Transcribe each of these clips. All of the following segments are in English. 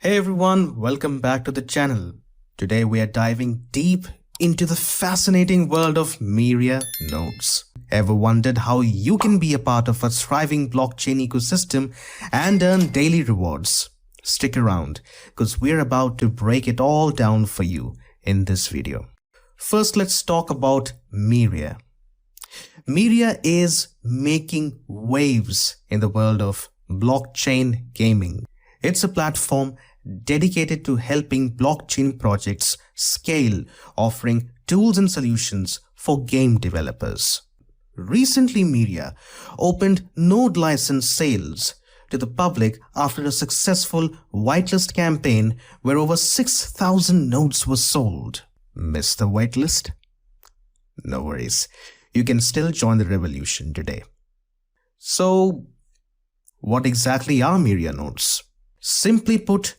Hey everyone, welcome back to the channel. Today we are diving deep into the fascinating world of Myria Nodes. Ever wondered how you can be a part of a thriving blockchain ecosystem and earn daily rewards? Stick around, because we're about to break it all down for you in this video. First, let's talk about Myria. Myria is making waves in the world of blockchain gaming. It's a platform dedicated to helping blockchain projects scale, offering tools and solutions for game developers. Recently, Myria opened node license sales to the public after a successful whitelist campaign where over 6,000 nodes were sold. Missed the whitelist? No worries. You can still join the revolution today. So, what exactly are Myria nodes? Simply put,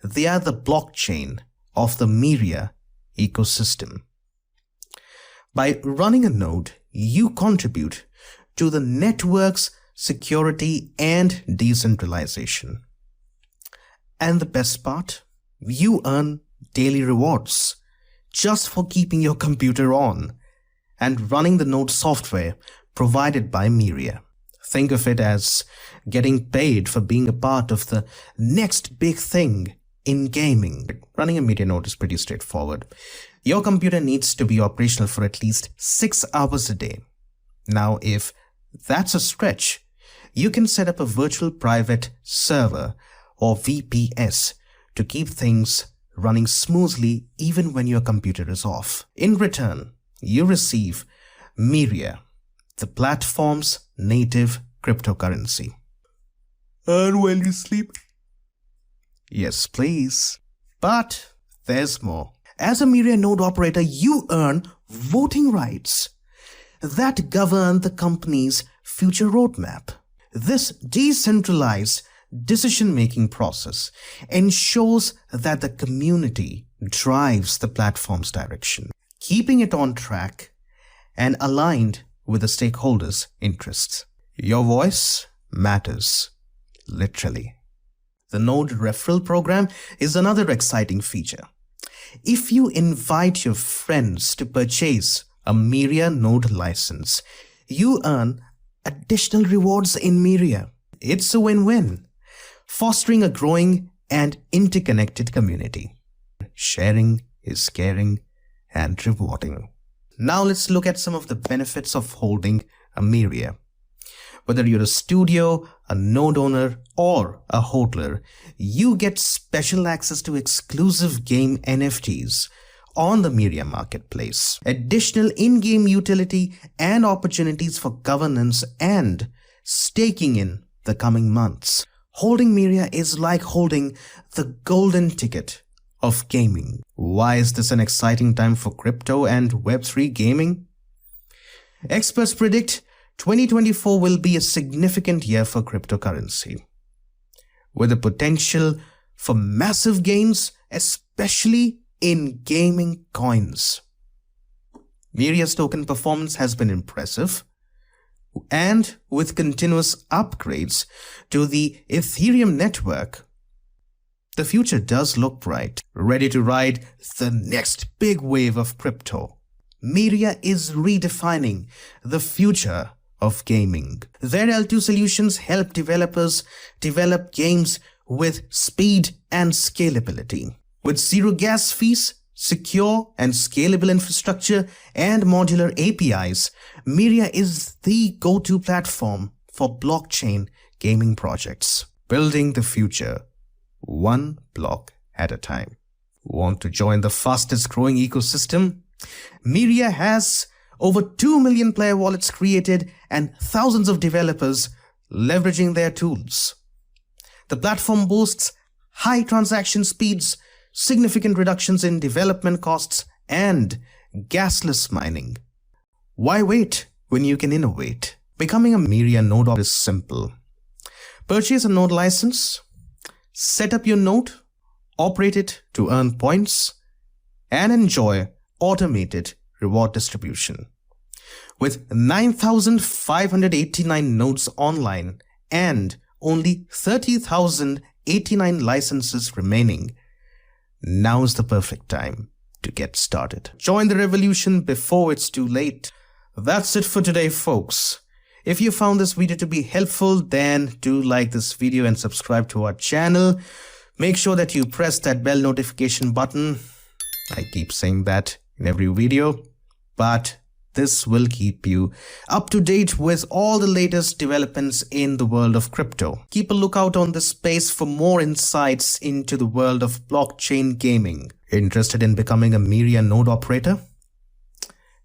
they are the blockchain of the Myria ecosystem. By running a node, you contribute to the network's security and decentralization. And the best part, you earn daily rewards just for keeping your computer on and running the node software provided by Myria. Think of it as getting paid for being a part of the next big thing in gaming. Running a Myria node is pretty straightforward. Your computer needs to be operational for at least 6 hours a day. Now, if that's a stretch, you can set up a virtual private server or VPS to keep things running smoothly even when your computer is off. In return, you receive Myria, the platform's native cryptocurrency. Earn while you sleep? Yes, please. But there's more. As a Myria node operator, you earn voting rights that govern the company's future roadmap. This decentralized decision-making process ensures that the community drives the platform's direction, keeping it on track and aligned with the stakeholders' interests. Your voice matters, literally. The Node Referral Program is another exciting feature. If you invite your friends to purchase a Myria node license, you earn additional rewards in Myria. It's a win-win, fostering a growing and interconnected community. Sharing is caring and rewarding. Now let's look at some of the benefits of holding a Myria. Whether you're a studio, a node owner, or a hodler, you get special access to exclusive game NFTs on the Myria marketplace, additional in-game utility and opportunities for governance and staking in the coming months. Holding Myria is like holding the golden ticket of gaming. Why is this an exciting time for crypto and Web3 gaming? Experts predict 2024 will be a significant year for cryptocurrency, with the potential for massive gains, especially in gaming coins. Myria's token performance has been impressive, and with continuous upgrades to the Ethereum network, the future does look bright. Ready to ride the next big wave of crypto, Myria is redefining the future of gaming. Their L2 solutions help developers develop games with speed and scalability. With zero gas fees, secure and scalable infrastructure, and modular APIs, Myria is the go-to platform for blockchain gaming projects. Building the future, one block at a time. Want to join the fastest growing ecosystem? Myria has over 2 million player wallets created and thousands of developers leveraging their tools. The platform boasts high transaction speeds, significant reductions in development costs, and gasless mining. Why wait when you can innovate? Becoming a Myria node is simple. Purchase a node license, set up your node, operate it to earn points, and enjoy automated reward distribution. With 9,589 nodes online and only 30,000 89 licenses remaining. Now's the perfect time to get started. Join the revolution before it's too late. That's it for today, folks. If you found this video to be helpful, then do like this video and subscribe to our channel. Make sure that you press that bell notification button. I keep saying that in every video, but this will keep you up to date with all the latest developments in the world of crypto. Keep a lookout on this space for more insights into the world of blockchain gaming. Interested in becoming a Myria node operator?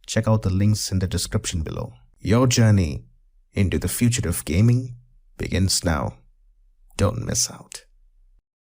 Check out the links in the description below. Your journey into the future of gaming begins now. Don't miss out.